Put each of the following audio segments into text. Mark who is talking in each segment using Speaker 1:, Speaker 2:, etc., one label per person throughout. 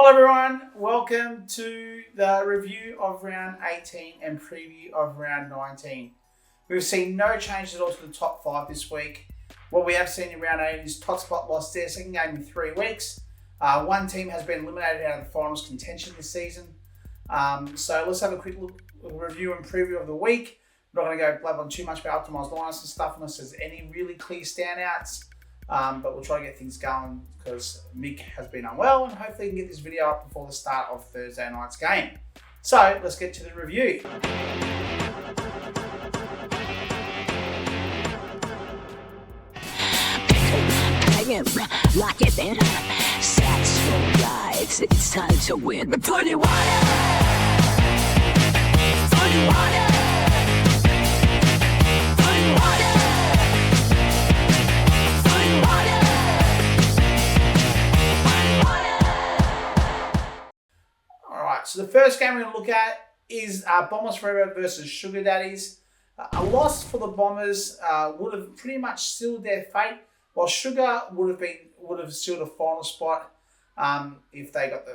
Speaker 1: Hello everyone, welcome to the review of round 18 and preview of round 19. We've seen no changes at all to the top 5 this week. What we have seen in round 18 is Totspot lost their second game in 3 weeks. One team has been eliminated out of the finals contention this season. So let's have a quick look, review and preview of the week. I'm not going to go blab on too much about optimised lineups and stuff unless there's any really clear standouts. But we'll try to get things going because Mick has been unwell and hopefully we can get this video up before the start of Thursday night's game. So let's get to the review.
Speaker 2: Lock it in. Sats for rides. It's time to win. But Footywired. Footywired. Footywired.
Speaker 1: Alright, so the first game we're going to look at is Bombers Forever versus Sugar Daddies. A loss for the Bombers would have pretty much sealed their fate, while Sugar would have sealed a final spot if they got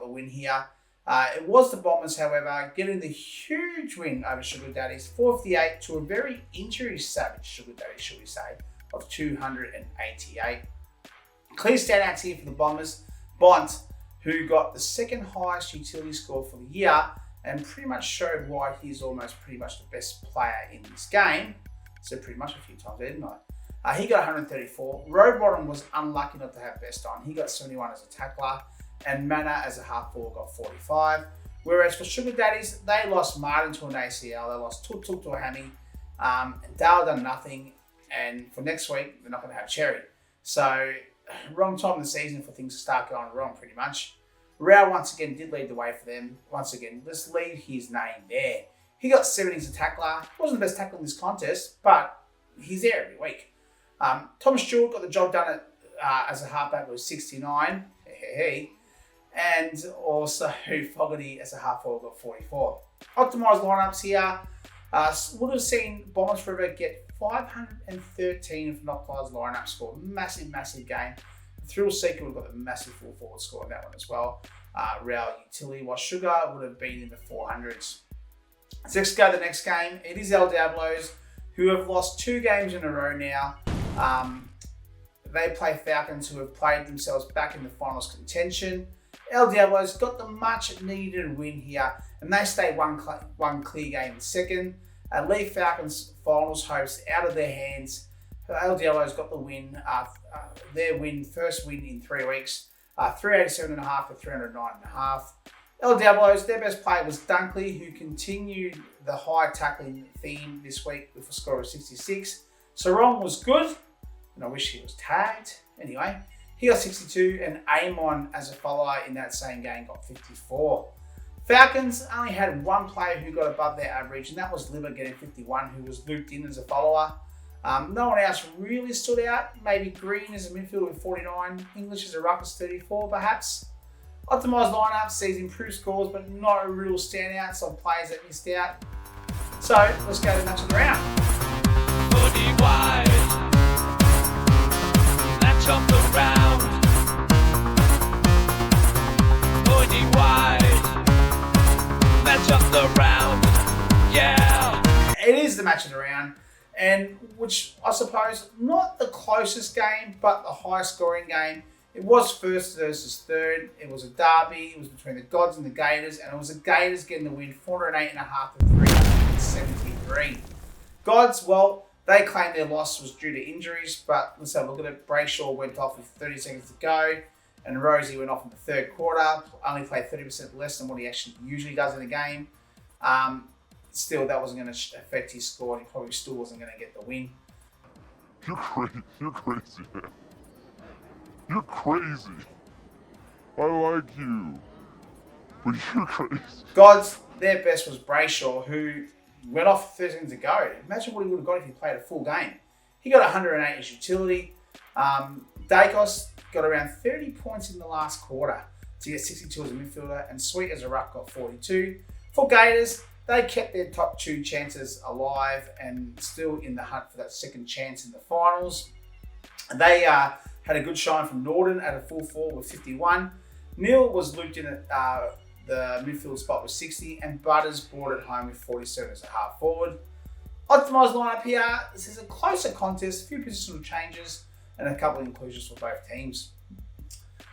Speaker 1: the win here. It was the Bombers, however, getting the huge win over Sugar Daddies, 458 to a very injury-savage Sugar Daddies, should we say, of 288. Clear standouts here for the Bombers. Bont, who got the second highest utility score for the year and pretty much showed why he's almost pretty much the best player in this game. So pretty much a few times, didn't I? He got 134. Roadbottom was unlucky not to have best on. He got 71 as a tackler, and Manna as a half forward got 45. Whereas for Sugar Daddies, they lost Martin to an ACL, they lost Tuk to a hammy, and Dale done nothing. And for next week, they're not going to have Cherry. So wrong time of the season for things to start going wrong, pretty much. Rao once again did lead the way for them. Once again, let's leave his name there. He got 70 as a tackler. Wasn't the best tackler in this contest, but he's there every week. Thomas Stewart got the job done as a halfback with 69. And also Fogarty as a half forward got 44. Optimised lineups here. Would have seen Bombers Forever get 513 for an optimised lineup score. Massive game. Thrill Seeker would have got a massive full forward score in that one as well. Rao utility, while Sugar would have been in the 400s. So let's go to the next game. It is El Diablos, who have lost 2 games in a row now. They play Falcons, who have played themselves back in the finals contention. El Diablos got the much needed win here, and they stay one clear game in second. Leave Falcons finals hopes out of their hands. El Diablos got the win, their first win in 3 weeks, 387.5 to 309.5. El Diablos, their best player was Dunkley, who continued the high tackling theme this week with a score of 66. Sarong was good, and I wish he was tagged. Anyway, he got 62, and Amon, as a follower in that same game, got 54. Falcons only had one player who got above their average, and that was Libber getting 51, who was looped in as a follower. No one else really stood out. Maybe Green as a midfielder with 49, English as a ruck as 34 perhaps. Optimised lineup sees improved scores, but not a real standout, some players that missed out. So let's go to the match of the round.
Speaker 3: Footywired, match of the round. Footywired, match of the round. Yeah.
Speaker 1: It is the match of the round, and which I suppose not the closest game, but the highest scoring game. It was first versus third. It was a derby. It was between the Gods and the Gators, and it was the Gators getting the win, 408.5 to 373. Gods, well, they claimed their loss was due to injuries, but let's have a look at it. Brayshaw went off with 30 seconds to go, and Rosie went off in the third quarter. Only played 30% less than what he actually usually does in a game. Still, that wasn't going to affect his score, and he probably still wasn't going to get the win.
Speaker 4: You're crazy, man. You're crazy. I like you, but you're crazy.
Speaker 1: Gods, their best was Brayshaw, who went off 30 seconds to go. Imagine what he would have got if he played a full game. He got 108 as utility. Dacos got around 30 points in the last quarter to get 62 as a midfielder, and Sweet as a ruck got 42. For Gators, they kept their top 2 chances alive and still in the hunt for that second chance in the finals. They had a good shine from Norden at a full 4 with 51. Neil was looped in at the midfield spot with 60, and Butters brought it home with 47 as a half forward. Optimised lineup here. This is a closer contest, a few positional changes, and a couple of inclusions for both teams.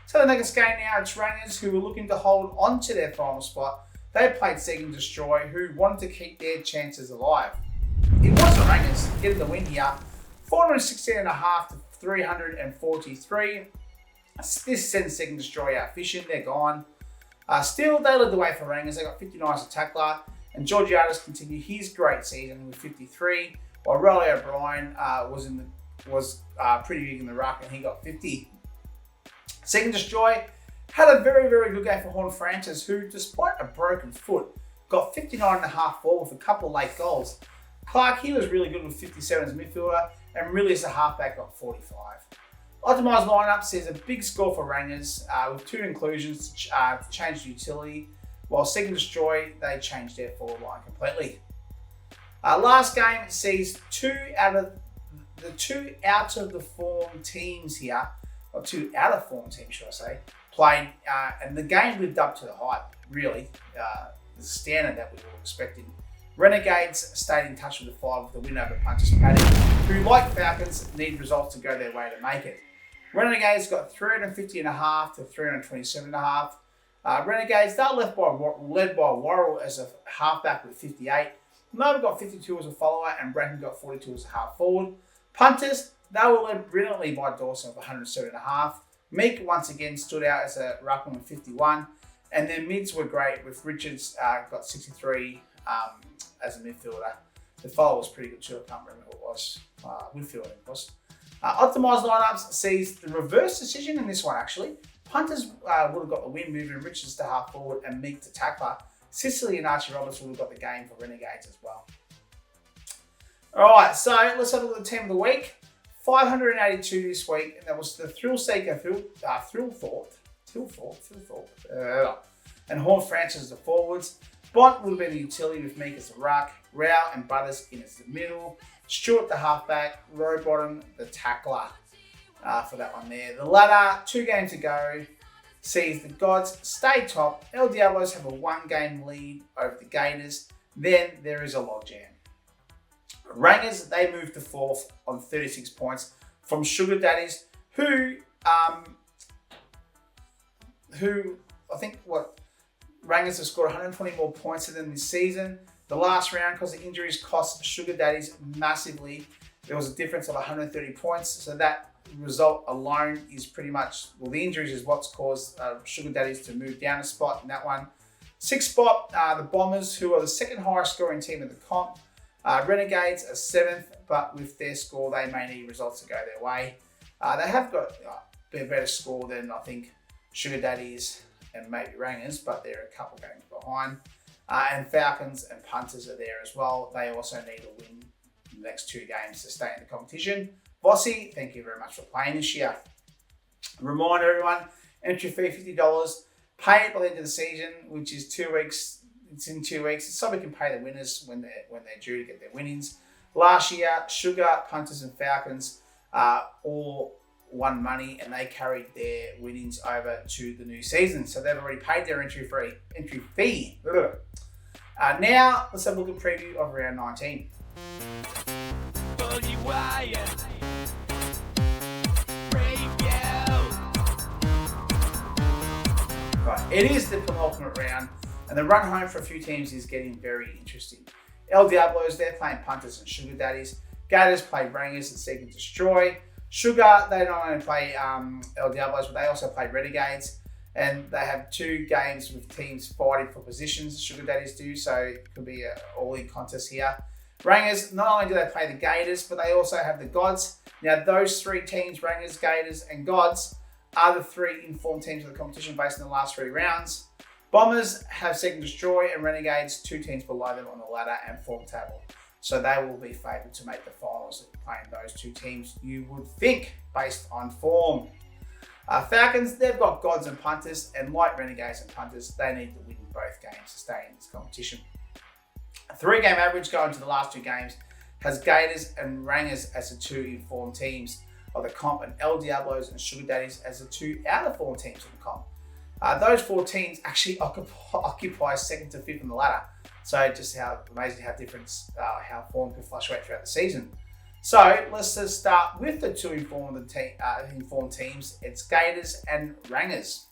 Speaker 1: So the next game now, it's Rangers, who were looking to hold on to their final spot. They played Seek and Destroy, who wanted to keep their chances alive. It was the Rangers getting the win here, 416.5 to 343. This sends Seek and Destroy out fishing. They're gone. Still, they led the way for Rangers. They got 59 as a tackler, and Georgiades continued his great season with 53, while Riley O'Brien was pretty big in the ruck, and he got 50. Seek and Destroy had a very, very good game for Horn Francis, who, despite a broken foot, got 59.5 ball with a couple of late goals. Clark, he was really good with 57 as a midfielder, and really as a halfback got 45. Optimised lineup says a big score for Rangers with 2 inclusions to change the utility, while Seek and Destroy, they changed their forward line completely. Last game sees 2 out of the form teams here, or 2 out of form teams, should I say, played, and the game lived up to the hype, really, the standard that we were expecting. Renegades stayed in touch with the five with the win over Punches Paddy, who, like Falcons, need results to go their way to make it. Renegades got 350.5 to 327.5. Renegades, they're led by Worrell as a halfback with 58. Nova got 52 as a follower, and Bratton got 42 as a half forward. Punters, they were led brilliantly by Dawson with 107.5. Meek once again stood out as a ruckman with 51, and their mids were great with Richards got 63 as a midfielder. The follower was pretty good too. I can't remember who it was. Midfielder it was. Optimised lineups sees the reverse decision in this one actually. Punters would have got the win, moving Richards to half forward and Meek to tackler. Sicily and Archie Roberts would have got the game for Renegades as well. Alright, so let's have a look at the team of the week. 582 this week, and that was the Thrill Seeker, Thrill Thought, and Horn Francis as the forwards. Bont would have been the utility with Meek as the ruck, Rao and Butters in as the middle, Stewart the halfback, Rowbottom the tackler for that one there. The ladder, 2 games to go, sees the Gods stay top. El Diablos have a 1-game lead over the Gators. Then there is a logjam. Rangers, they moved to 4th on 36 points from Sugar Daddies, who I think Rangers have scored 120 more points than them this season. The last round, because the injuries cost Sugar Daddies massively, there was a difference of 130 points. So that result alone is pretty much, well, the injuries is what's caused Sugar Daddies to move down a spot in that one. 6th spot, the Bombers, who are the 2nd highest scoring team in the comp. Renegades are 7th, but with their score, they may need results to go their way. They have got a better score than, I think, Sugar Daddies and maybe Rangers, but they're a couple games behind. And Falcons and Punters are there as well. They also need a win in the next 2 games to stay in the competition. Vossi, thank you very much for playing this year. Reminder everyone, entry fee $50. Pay it by the end of the season, which is 2 weeks. It's in 2 weeks, so we can pay the winners when they're due to get their winnings. Last year, Sugar, Punters, and Falcons all won money, and they carried their winnings over to the new season. So they've already paid their entry fee. Now let's have a look at preview of round 19.
Speaker 3: Footywired
Speaker 1: Right, it is the penultimate round, and the run home for a few teams is getting very interesting. El Diablos, they're playing Punters and Sugar Daddies. Gators play Rangers and Seek and Destroy. Sugar, they not only play El Diablos, but they also play Renegades. And they have 2 games with teams fighting for positions, Sugar Daddies do, so it could be an all-in contest here. Rangers, not only do they play the Gators, but they also have the Gods. Now, those 3 teams, Rangers, Gators, and Gods, are the 3 informed teams of the competition based on the last 3 rounds. Bombers have Seek and Destroy, and Renegades 2 teams below them on the ladder and form table. So they will be favoured to make the finals playing those 2 teams, you would think, based on form. Falcons, they've got Gods and Punters, and like Renegades and Punters, they need to win both games to stay in this competition. A 3-game average going to the last 2 games has Gators and Rangers as the 2 informed teams of the comp, and El Diablos and Sugar Daddies as the 2 out of form teams of the comp. Those 4 teams actually occupy 2nd to 5th on the ladder. So just how amazing how different how form can fluctuate throughout the season. So let's just start with the 2 informed teams. It's Gators and Rangers.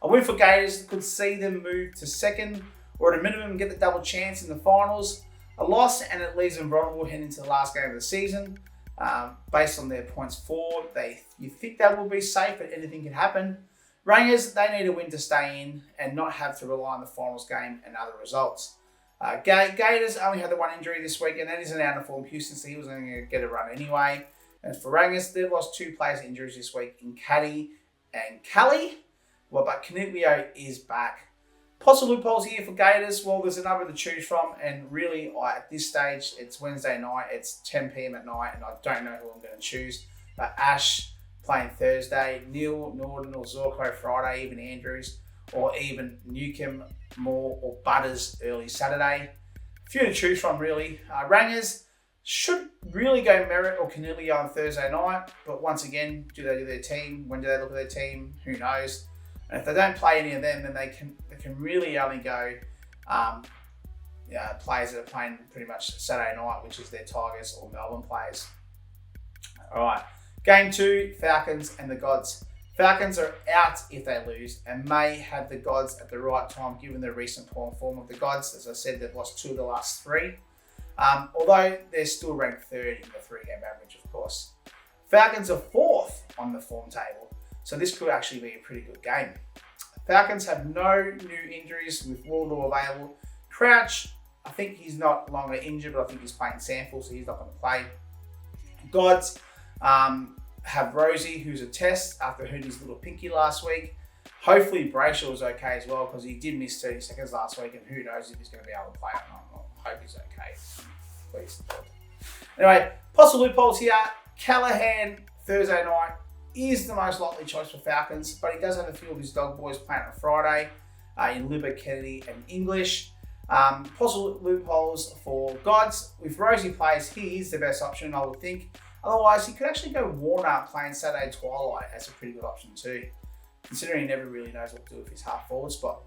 Speaker 1: A win for Gators could see them move to 2nd, or at a minimum get the double chance in the finals. A loss and it leaves them vulnerable heading into the last game of the season. Based on their points forward, you think they will be safe, but anything can happen. Rangers, they need a win to stay in and not have to rely on the finals game and other results. Gators only had the 1 injury this week, and that isn't out of form Houston, so he was going to get a run anyway. And for Rangers, they've lost 2 players to injuries this week in Caddy and Callie. Well, but Caniglio is back. Possible loopholes here for Gators. Well, there's a number to choose from, and really, at this stage, it's Wednesday night, it's 10 p.m. at night, and I don't know who I'm going to choose. But Ash playing Thursday, Neil, Norden, or Zorko Friday, even Andrews, or even Newcomb, Moore, or Butters early Saturday. A few to choose from, really. Rangers should really go Merritt or Caniglio on Thursday night, but once again, do they do their team? When do they look at their team? Who knows? And if they don't play any of them, then they can really only go players that are playing pretty much Saturday night, which is their Tigers or Melbourne players. All right, game 2, Falcons and the Gods. Falcons are out if they lose and may have the Gods at the right time given the recent poor form of the Gods. As I said, they've lost 2 of the last 3. Although they're still ranked 3rd in the 3-game average, of course. Falcons are 4th on the form table, so this could actually be a pretty good game. Falcons have no new injuries with Waldo available. Crouch, I think he's not longer injured, but I think he's playing sample, so he's not going to play. Gods have Rosie, who's a test after hurt his little pinky last week. Hopefully Brayshaw is okay as well, because he did miss 30 seconds last week, and who knows if he's going to be able to play or not. I hope he's okay. Please. Anyway, possible loopholes here. Callahan, Thursday night, is the most likely choice for Falcons, but he does have a few of his dog boys playing on Friday in Libba, Kennedy, and English. Possible loopholes for Gods. If Rosie plays, he is the best option, I would think. Otherwise, he could actually go Warner playing Saturday Twilight as a pretty good option too, considering he never really knows what to do with his half forward spot.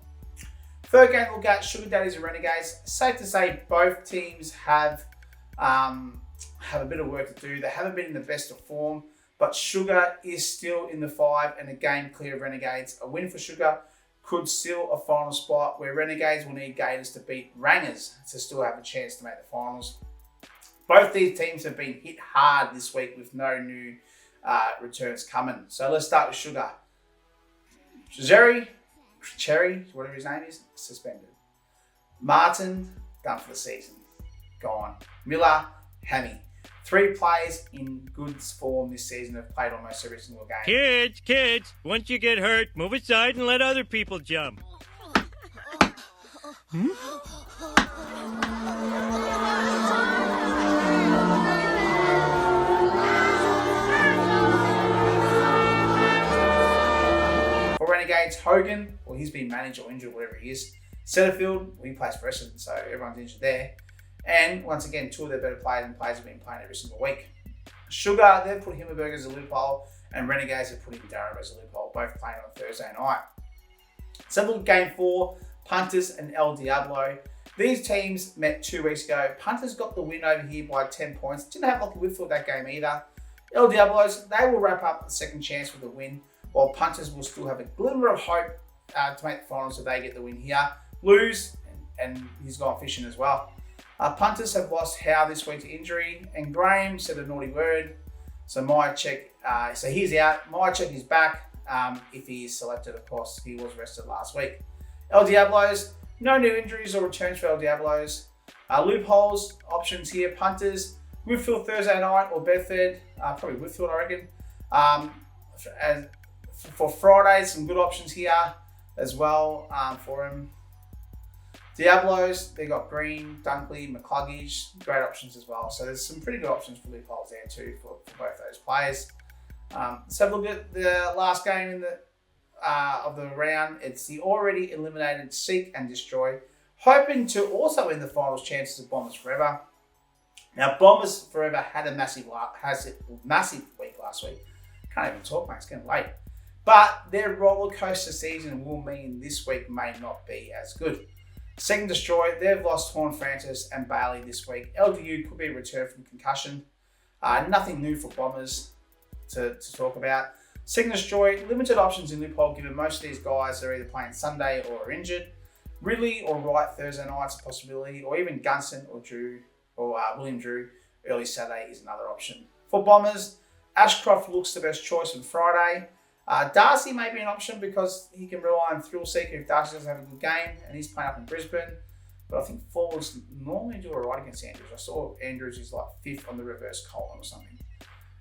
Speaker 1: 3rd game to look at, Sugar Daddies and Renegades. Safe to say both teams have a bit of work to do. They haven't been in the best of form, but Sugar is still in the 5 and a game clear of Renegades. A win for Sugar could seal a final spot where Renegades will need Gators to beat Rangers to still have a chance to make the finals. Both these teams have been hit hard this week with no new returns coming. So let's start with Sugar. Cherry, whatever his name is, suspended. Martin, done for the season. Gone. Miller, hammy. 3 players in good form this season have played almost every single game.
Speaker 5: Kids, once you get hurt, move aside and let other people jump.
Speaker 1: For Renegades, Hogan, well, he's been managed or injured, whatever he is. Setterfield, well, he plays for Essendon, so everyone's injured there. And once again, 2 of their better players and players have been playing every single week. Sugar, they've put Himmelberg as a loophole, and Renegades have put in Durham as a loophole, both playing on Thursday night. So look at game 4, Punters and El Diablo. These teams met 2 weeks ago. Punters got the win over here by 10 points. Didn't have Lockie Whitfield that game either. El Diablos, they will wrap up the second chance with a win, while Punters will still have a glimmer of hope to make the finals if they get the win here. Lose, and he's gone fishing as well. Punters have lost Howe this week to injury, and Graham said a naughty word. So so he's out. Myercheck is back if he is selected, of course. He was rested last week. El Diablos, no new injuries or returns for El Diablos. Loopholes, options here, Punters, Whitfield Thursday night or Bedford, probably Whitfield, I reckon. And for Friday, some good options here as well for him. Diablos, they got Green, Dunkley, McCluggage, great options as well. So there's some pretty good options for loopholes there too for both those players. Let's have a look at the last game in the of the round. It's the already eliminated Seek and Destroy, hoping to also win the finals chances of Bombers Forever. Now, Bombers Forever had a massive week last week. Can't even talk, mate. It's getting late. But their roller coaster season will mean this week may not be as good. Second Destroy, they've lost Horn Francis and Bailey this week. LDU could be a return from concussion. Nothing new for Bombers to talk about. Second Destroy, limited options in loophole given most of these guys are either playing Sunday or are injured. Ridley or Wright Thursday night's a possibility, or even Gunston or Drew or William Drew early Saturday is another option. For Bombers, Ashcroft looks the best choice on Friday. Darcy may be an option because he can rely on Thrill Seeker if Darcy doesn't have a good game and he's playing up in Brisbane. But I think forwards normally do alright against Andrews. I saw Andrews is like 5th on the reverse column or something.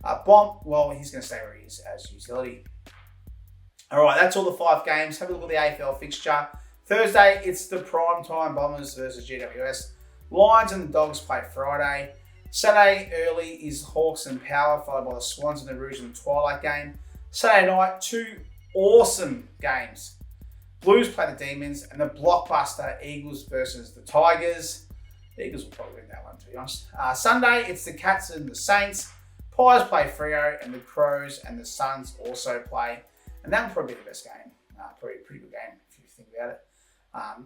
Speaker 1: Bomb, well, he's going to stay where he is as utility. Alright, that's all the 5 games. Have a look at the AFL fixture. Thursday, it's the prime time Bombers versus GWS. Lions and the Dogs play Friday. Saturday early is Hawks and Power, followed by the Swans and the Rouge in the Twilight game. Saturday night, 2 awesome games. Blues play the Demons and the blockbuster Eagles versus the Tigers. The Eagles will probably win that one, to be honest. Sunday, it's the Cats and the Saints. Pies play Freo and the Crows and the Suns also play. And that will probably be the best game. Probably a pretty good game if you think about it.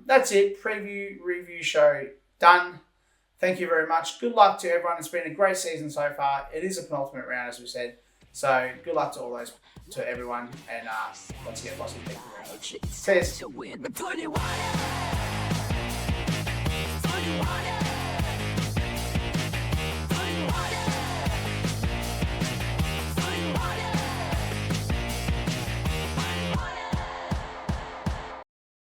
Speaker 1: That's it. Preview, review show done. Thank you very much. Good luck to everyone. It's been a great season so far. It is a penultimate round, as we said. So good luck to everyone. And once again, thank you very much. Cheers.
Speaker 2: To win. Footy Wire.